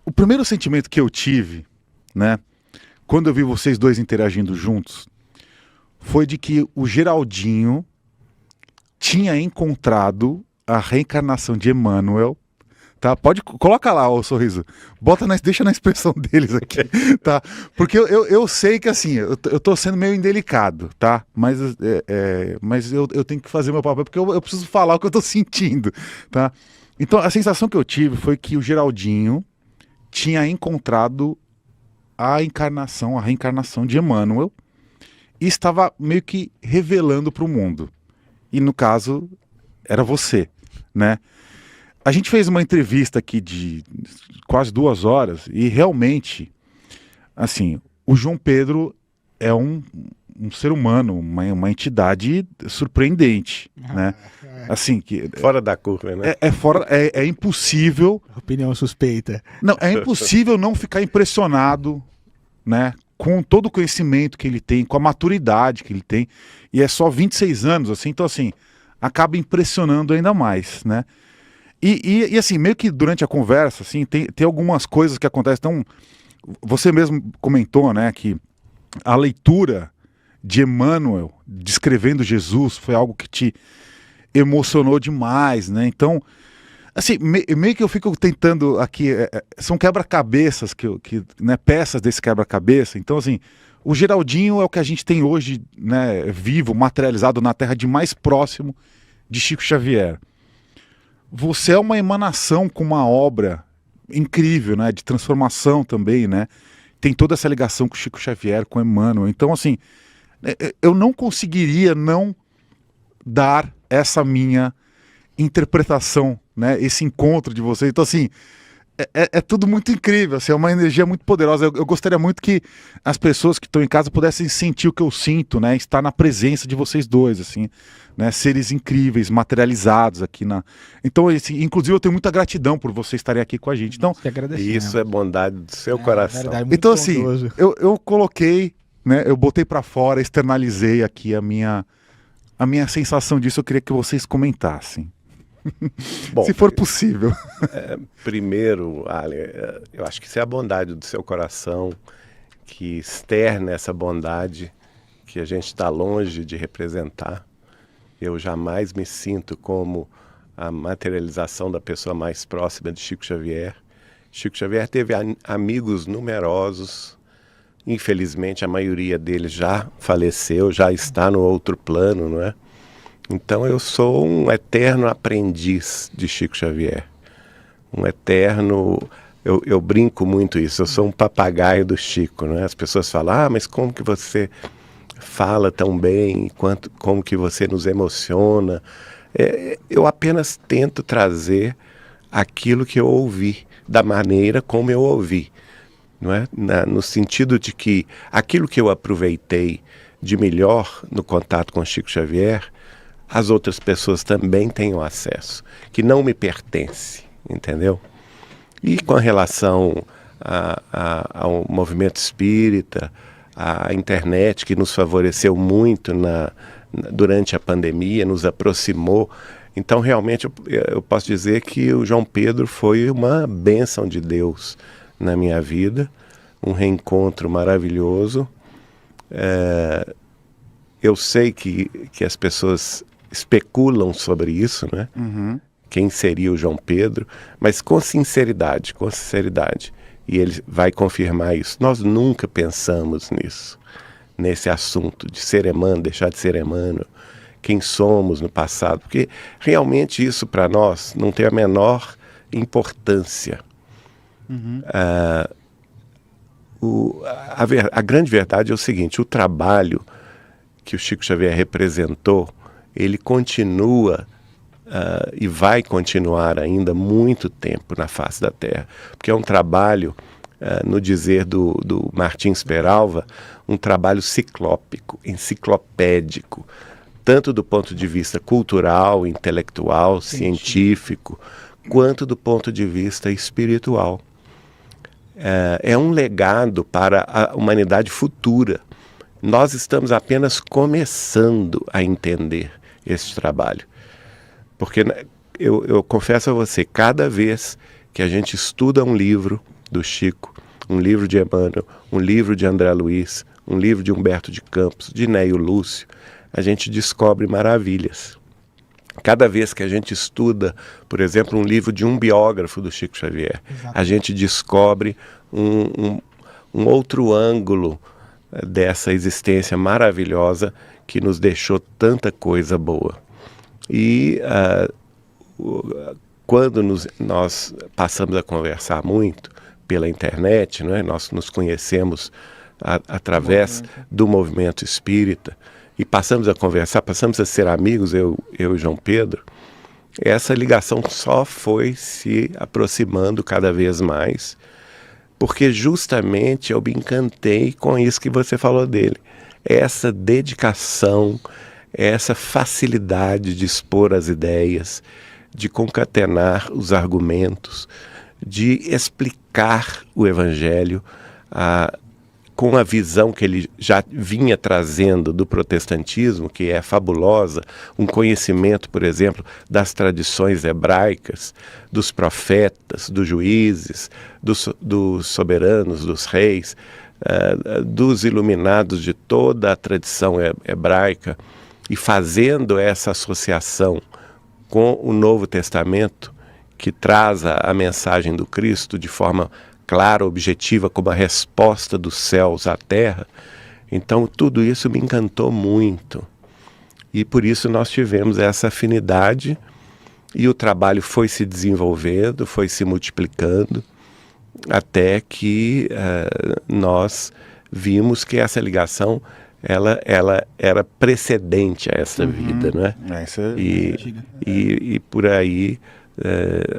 O primeiro sentimento que eu tive, né, quando eu vi vocês dois interagindo juntos, foi de que o Geraldinho tinha encontrado a reencarnação de Emmanuel, tá? Coloca lá o sorriso, deixa na expressão deles aqui, tá? Porque eu sei que assim, eu tô sendo meio indelicado, tá? Mas eu tenho que fazer meu papel, porque eu preciso falar o que eu tô sentindo, tá? Então a sensação que eu tive foi que o Geraldinho tinha encontrado a reencarnação de Emmanuel, e estava meio que revelando para o mundo. E no caso, era você, né? A gente fez uma entrevista aqui de quase 2 horas e realmente, assim, o João Pedro é um ser humano, uma entidade surpreendente, né? Assim, que Fora da curva, né? é impossível. Opinião suspeita. Não, é impossível não ficar impressionado, né? Com todo o conhecimento que ele tem, com a maturidade que ele tem, e é só 26 anos, assim, então assim, acaba impressionando ainda mais, né? E assim, meio que durante a conversa, assim, tem algumas coisas que acontecem. Então, você mesmo comentou, né, que a leitura de Emmanuel descrevendo Jesus foi algo que te emocionou demais, né? Então, assim, meio que eu fico tentando aqui, são quebra-cabeças, né, peças desse quebra-cabeça. Então, assim, o Geraldinho é o que a gente tem hoje, né, vivo, materializado na Terra de mais próximo de Chico Xavier. Você é uma emanação com uma obra incrível, né, de transformação também, né? Tem toda essa ligação com Chico Xavier, com Emmanuel. Então, assim, eu não conseguiria não dar essa minha interpretação, né, esse encontro de vocês. Então, assim, é tudo muito incrível, assim, é uma energia muito poderosa. Eu gostaria muito que as pessoas que estão em casa pudessem sentir o que eu sinto, né, estar na presença de vocês dois, assim, né, seres incríveis, materializados aqui na... Então, assim, inclusive, eu tenho muita gratidão por vocês estarem aqui com a gente. Então, isso é bondade do seu coração. Verdade, muito então, assim, bondoso. eu coloquei, né, eu botei para fora, externalizei aqui a minha sensação disso. Eu queria que vocês comentassem. Bom, se for possível. Primeiro, Ale, eu acho que isso é a bondade do seu coração, que externa essa bondade que a gente está longe de representar. Eu jamais me sinto como a materialização da pessoa mais próxima de Chico Xavier. Chico Xavier teve amigos numerosos. Infelizmente, a maioria deles já faleceu, já está no outro plano, não é? Então eu sou um eterno aprendiz de Chico Xavier. Um eterno... Eu brinco muito isso, eu sou um papagaio do Chico, né? As pessoas falam, mas como que você fala tão bem, como que você nos emociona? Eu apenas tento trazer aquilo que eu ouvi, da maneira como eu ouvi. Não é? No sentido de que aquilo que eu aproveitei de melhor no contato com Chico Xavier, as outras pessoas também tenham acesso, que não me pertence, entendeu? E com relação ao movimento espírita, a internet que nos favoreceu muito durante a pandemia, nos aproximou. Então, realmente, eu posso dizer que o João Pedro foi uma bênção de Deus na minha vida, um reencontro maravilhoso. Eu sei que as pessoas especulam sobre isso, né? Uhum. Quem seria o João Pedro, mas com sinceridade, e ele vai confirmar isso. Nós nunca pensamos nesse assunto de ser Emmanuel, deixar de ser Emmanuel, quem somos no passado, porque realmente isso para nós não tem a menor importância. Uhum. A grande verdade é o seguinte: o trabalho que o Chico Xavier representou, ele continua e vai continuar ainda muito tempo na face da Terra, porque é um trabalho, no dizer do Martins Peralva, um trabalho ciclópico, enciclopédico, tanto do ponto de vista cultural, intelectual, científico, quanto do ponto de vista espiritual. É um legado para a humanidade futura. Nós estamos apenas começando a entender esse trabalho. Porque eu confesso a você, cada vez que a gente estuda um livro, do Chico, um livro de Emmanuel, um livro de André Luiz, um livro de Humberto de Campos, de Neio Lúcio, a gente descobre maravilhas. Cada vez que a gente estuda, por exemplo, um livro de um biógrafo do Chico Xavier, a gente descobre um outro ângulo dessa existência maravilhosa que nos deixou tanta coisa boa. E quando nós passamos a conversar muito pela internet, não é? Nós nos conhecemos através do movimento espírita, e passamos a conversar, passamos a ser amigos, eu e João Pedro, essa ligação só foi se aproximando cada vez mais, porque justamente eu me encantei com isso que você falou dele. Essa dedicação, essa facilidade de expor as ideias, de concatenar os argumentos, de explicar o Evangelho com a visão que ele já vinha trazendo do protestantismo, que é fabulosa, um conhecimento, por exemplo, das tradições hebraicas, dos profetas, dos juízes, dos soberanos, dos reis, dos iluminados de toda a tradição hebraica, e fazendo essa associação com o Novo Testamento, que traz a mensagem do Cristo de forma clara, objetiva, como a resposta dos céus à terra. Então tudo isso me encantou muito, e por isso nós tivemos essa afinidade, e o trabalho foi se desenvolvendo, foi se multiplicando, até que nós vimos que essa ligação ela era precedente a essa vida, não é? E por aí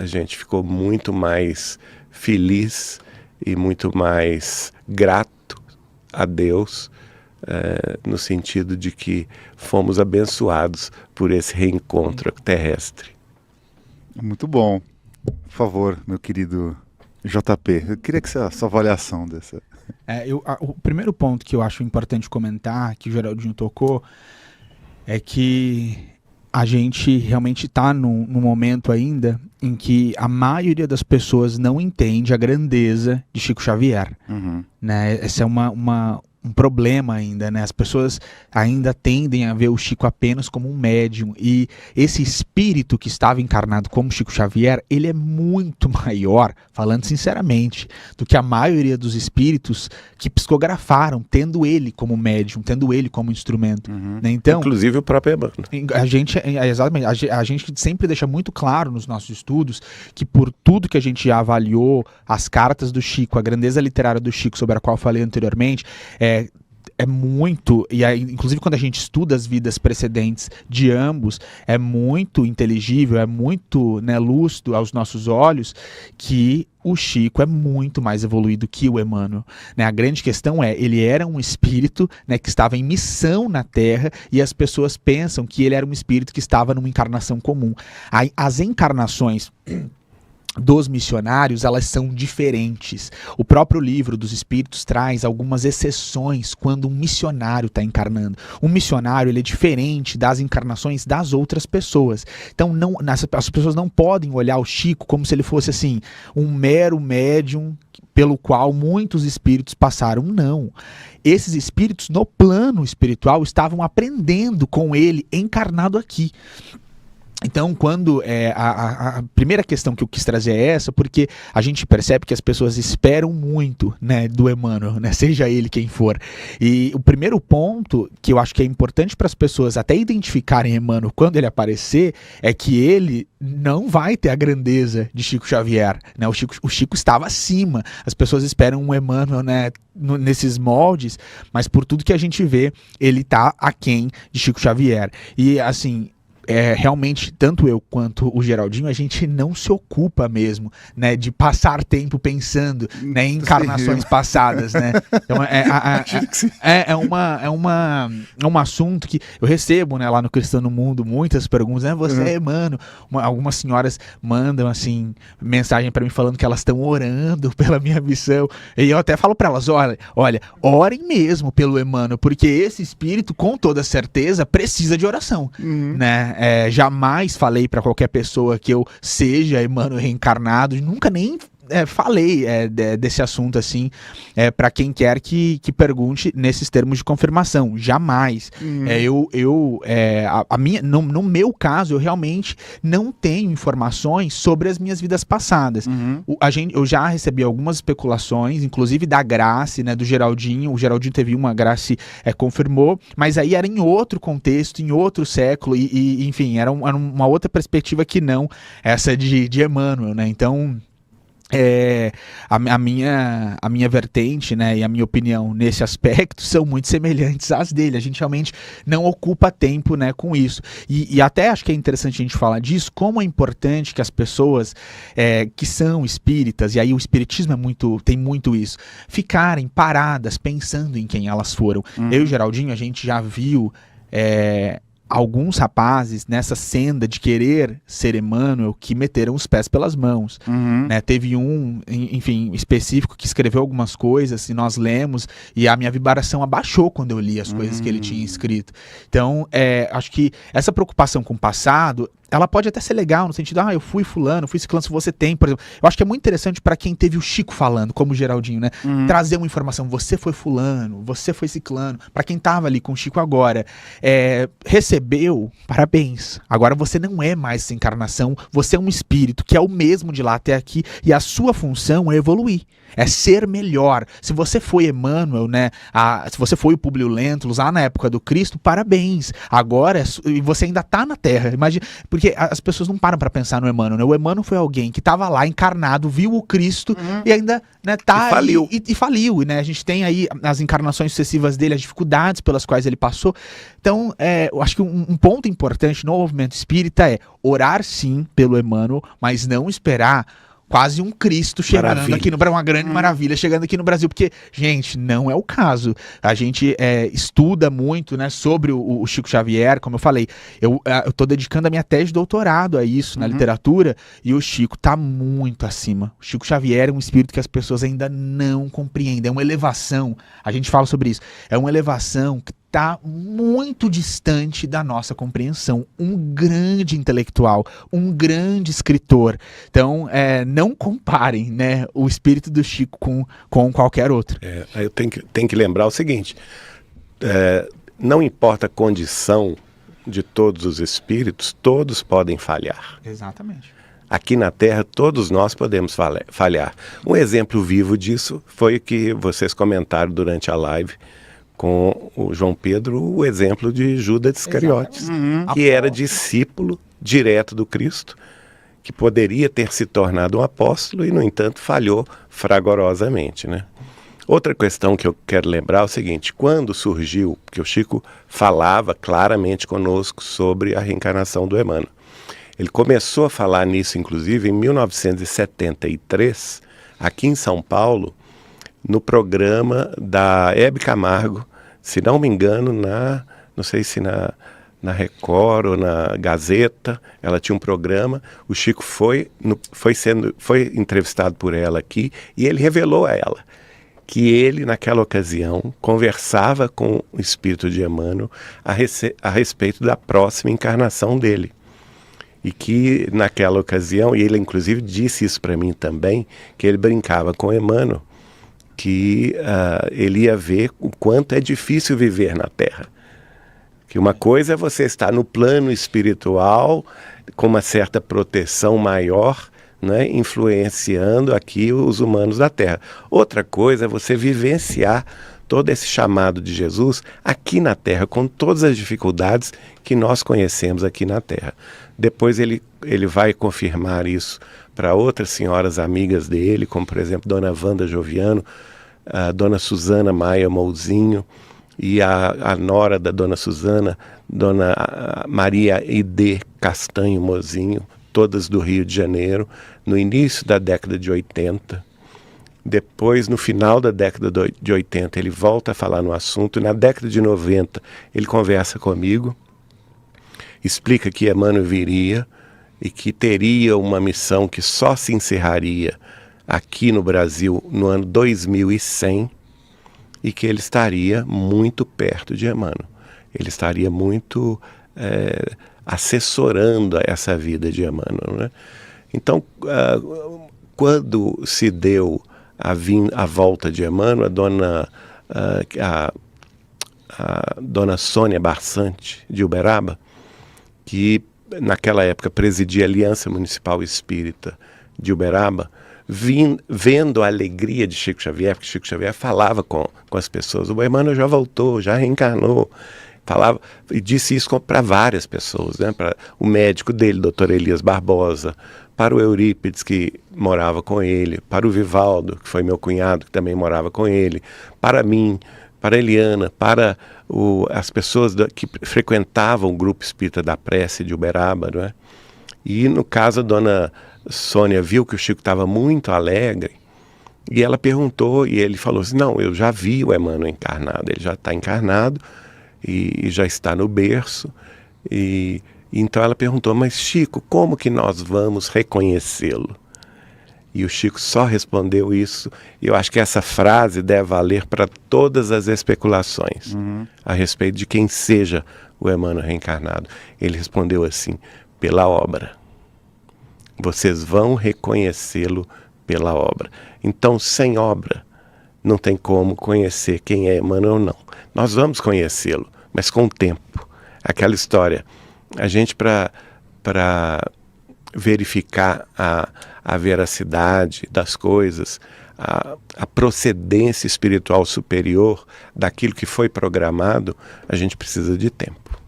a gente ficou muito mais feliz e muito mais grato a Deus, no sentido de que fomos abençoados por esse reencontro terrestre. Muito bom. Por favor, meu querido JP, eu queria que a sua avaliação dessa... O primeiro ponto que eu acho importante comentar, que o Geraldinho tocou, é que a gente realmente está num momento ainda em que a maioria das pessoas não entende a grandeza de Chico Xavier. Né? Esse é um problema ainda, né? As pessoas ainda tendem a ver o Chico apenas como um médium, e esse espírito que estava encarnado como Chico Xavier, ele é muito maior, falando sinceramente, do que a maioria dos espíritos que psicografaram, tendo ele como médium, tendo ele como instrumento. Né? Então, inclusive o próprio Emmanuel. Exatamente, a gente sempre deixa muito claro nos nossos estudos que, por tudo que a gente já avaliou, as cartas do Chico, a grandeza literária do Chico, sobre a qual eu falei anteriormente, é muito, e aí, inclusive quando a gente estuda as vidas precedentes de ambos, é muito inteligível, é muito, né, lúcido aos nossos olhos que o Chico é muito mais evoluído que o Emmanuel. Né? A grande questão ele era um espírito, né, que estava em missão na Terra, e as pessoas pensam que ele era um espírito que estava numa encarnação comum. As encarnações dos missionários, elas são diferentes. O próprio Livro dos Espíritos traz algumas exceções quando um missionário está encarnando. Um missionário, ele é diferente das encarnações das outras pessoas. Então as pessoas não podem olhar o Chico como se ele fosse assim, um mero médium pelo qual muitos espíritos passaram. Não. Esses espíritos no plano espiritual estavam aprendendo com ele encarnado aqui. Então, quando a primeira questão que eu quis trazer é essa, porque a gente percebe que as pessoas esperam muito, né, do Emmanuel, né, seja ele quem for. E o primeiro ponto que eu acho que é importante para as pessoas até identificarem Emmanuel quando ele aparecer, é que ele não vai ter a grandeza de Chico Xavier, né? O Chico estava acima. As pessoas esperam um Emmanuel, né, nesses moldes, mas por tudo que a gente vê, ele está aquém de Chico Xavier. E assim, realmente, tanto eu quanto o Geraldinho, a gente não se ocupa mesmo, né, de passar tempo pensando, né, em encarnações passadas, né? Então é um assunto que eu recebo, né, lá no Cristão no Mundo, muitas perguntas, né? Você é Emmanuel? Algumas senhoras mandam assim mensagem para mim falando que elas estão orando pela minha missão, e eu até falo para elas, olha, orem mesmo pelo Emmanuel, porque esse espírito com toda certeza precisa de oração, né? Jamais falei para qualquer pessoa que eu seja Emmanuel reencarnado, nunca nem falei desse assunto assim, para quem quer que pergunte nesses termos de confirmação. Jamais. No meu caso, eu realmente não tenho informações sobre as minhas vidas passadas. Eu já recebi algumas especulações, inclusive da Grace, né, do Geraldinho. O Geraldinho teve uma, a Grace confirmou, mas aí era em outro contexto, em outro século, e enfim, era uma outra perspectiva que não essa de Emmanuel, né? Então, a minha vertente, né, e a minha opinião nesse aspecto são muito semelhantes às dele. A gente realmente não ocupa tempo, né, com isso. E até acho que é interessante a gente falar disso, como é importante que as pessoas que são espíritas, e aí o espiritismo tem muito isso, ficarem paradas pensando em quem elas foram. Eu e o Geraldinho, a gente já viu alguns rapazes nessa senda de querer ser Emmanuel que meteram os pés pelas mãos, né? Teve um, enfim, específico que escreveu algumas coisas e nós lemos e a minha vibração abaixou quando eu li as coisas que ele tinha escrito. Então, acho que essa preocupação com o passado, ela pode até ser legal, no sentido, eu fui fulano, fui ciclano, se você tem, por exemplo. Eu acho que é muito interessante para quem teve o Chico falando, como o Geraldinho, né? Trazer uma informação, você foi fulano, você foi ciclano, para quem tava ali com o Chico agora, recebeu, parabéns. Agora você não é mais essa encarnação, você é um espírito que é o mesmo de lá até aqui, e a sua função é evoluir, é ser melhor. Se você foi Emmanuel, né? Se você foi o Publio Lentulus lá na época do Cristo, parabéns. Agora, você ainda tá na Terra, imagina. Porque as pessoas não param para pensar no Emmanuel, né? O Emmanuel foi alguém que estava lá encarnado, viu o Cristo e ainda, né, tá e faliu, né? A gente tem aí as encarnações sucessivas dele, as dificuldades pelas quais ele passou. Então, eu acho que um ponto importante no movimento espírita é orar sim pelo Emmanuel, mas não esperar quase um Cristo chegando aqui no Brasil, uma grande maravilha chegando aqui no Brasil, porque, gente, não é o caso. A gente estuda muito, né, sobre o Chico Xavier, como eu falei, eu tô dedicando a minha tese de doutorado a isso, na literatura, e o Chico tá muito acima. O Chico Xavier é um espírito que as pessoas ainda não compreendem, é uma elevação, a gente fala sobre isso, é uma elevação que está muito distante da nossa compreensão. Um grande intelectual, um grande escritor. Então, não comparem, né, o espírito do Chico com qualquer outro. Eu tenho que lembrar o seguinte, não importa a condição de todos os espíritos, todos podem falhar. Exatamente. Aqui na Terra, todos nós podemos falhar. Um exemplo vivo disso foi o que vocês comentaram durante a live com o João Pedro, o exemplo de Judas Iscariotes, que era discípulo direto do Cristo, que poderia ter se tornado um apóstolo e, no entanto, falhou fragorosamente, né? Outra questão que eu quero lembrar é o seguinte, quando surgiu, porque o Chico falava claramente conosco sobre a reencarnação do Emmanuel. Ele começou a falar nisso, inclusive, em 1973, aqui em São Paulo, no programa da Hebe Camargo, se não me engano, não sei se na Record ou na Gazeta, ela tinha um programa, o Chico foi entrevistado por ela aqui, e ele revelou a ela que ele, naquela ocasião, conversava com o espírito de Emmanuel a respeito da próxima encarnação dele. E que, naquela ocasião, e ele inclusive disse isso para mim também, que ele brincava com Emmanuel, que ele ia ver o quanto é difícil viver na Terra. Que uma coisa é você estar no plano espiritual, com uma certa proteção maior, né, influenciando aqui os humanos da Terra. Outra coisa é você vivenciar todo esse chamado de Jesus aqui na Terra, com todas as dificuldades que nós conhecemos aqui na Terra. Depois ele vai confirmar isso para outras senhoras amigas dele, como por exemplo Dona Wanda Joviano, a Dona Suzana Maia Mouzinho e a nora da Dona Suzana, Dona Maria I.D. Castanho Mozinho, todas do Rio de Janeiro, no início da década de 80. Depois, no final da década de 80, ele volta a falar no assunto. Na década de 90, ele conversa comigo, explica que Emmanuel viria e que teria uma missão que só se encerraria aqui no Brasil no ano 2100 e que ele estaria muito perto de Emmanuel. Ele estaria muito assessorando essa vida de Emmanuel, né? Então, quando se deu a volta de Emmanuel, a dona Sônia Barçante, de Uberaba, que naquela época presidia a Aliança Municipal Espírita de Uberaba, vendo a alegria de Chico Xavier, porque Chico Xavier falava com as pessoas, o Emmanuel já voltou, já reencarnou, falava, e disse isso para várias pessoas, né? Para o médico dele, Dr. Elias Barbosa, para o Eurípides, que morava com ele, para o Vivaldo, que foi meu cunhado, que também morava com ele, para mim, para a Eliana, para as pessoas que frequentavam o grupo espírita da prece de Uberaba, não é? E no caso a dona Sônia viu que o Chico estava muito alegre, e ela perguntou, e ele falou assim, não, eu já vi o Emmanuel encarnado, ele já está encarnado, e já está no berço, e então ela perguntou, mas Chico, como que nós vamos reconhecê-lo? E o Chico só respondeu isso, e eu acho que essa frase deve valer para todas as especulações a respeito de quem seja o Emmanuel reencarnado. Ele respondeu assim, pela obra. Vocês vão reconhecê-lo pela obra. Então, sem obra, não tem como conhecer quem é Emmanuel ou não. Nós vamos conhecê-lo, mas com o tempo. Aquela história, a gente para verificar a veracidade das coisas, a procedência espiritual superior daquilo que foi programado, a gente precisa de tempo.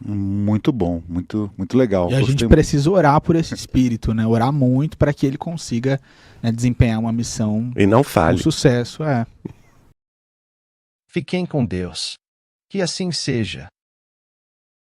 Muito bom, muito legal. E a gente precisa orar por esse espírito, né? Orar muito para que ele consiga, né, desempenhar uma missão e não falhe. Com sucesso, Fiquem com Deus. Que assim seja.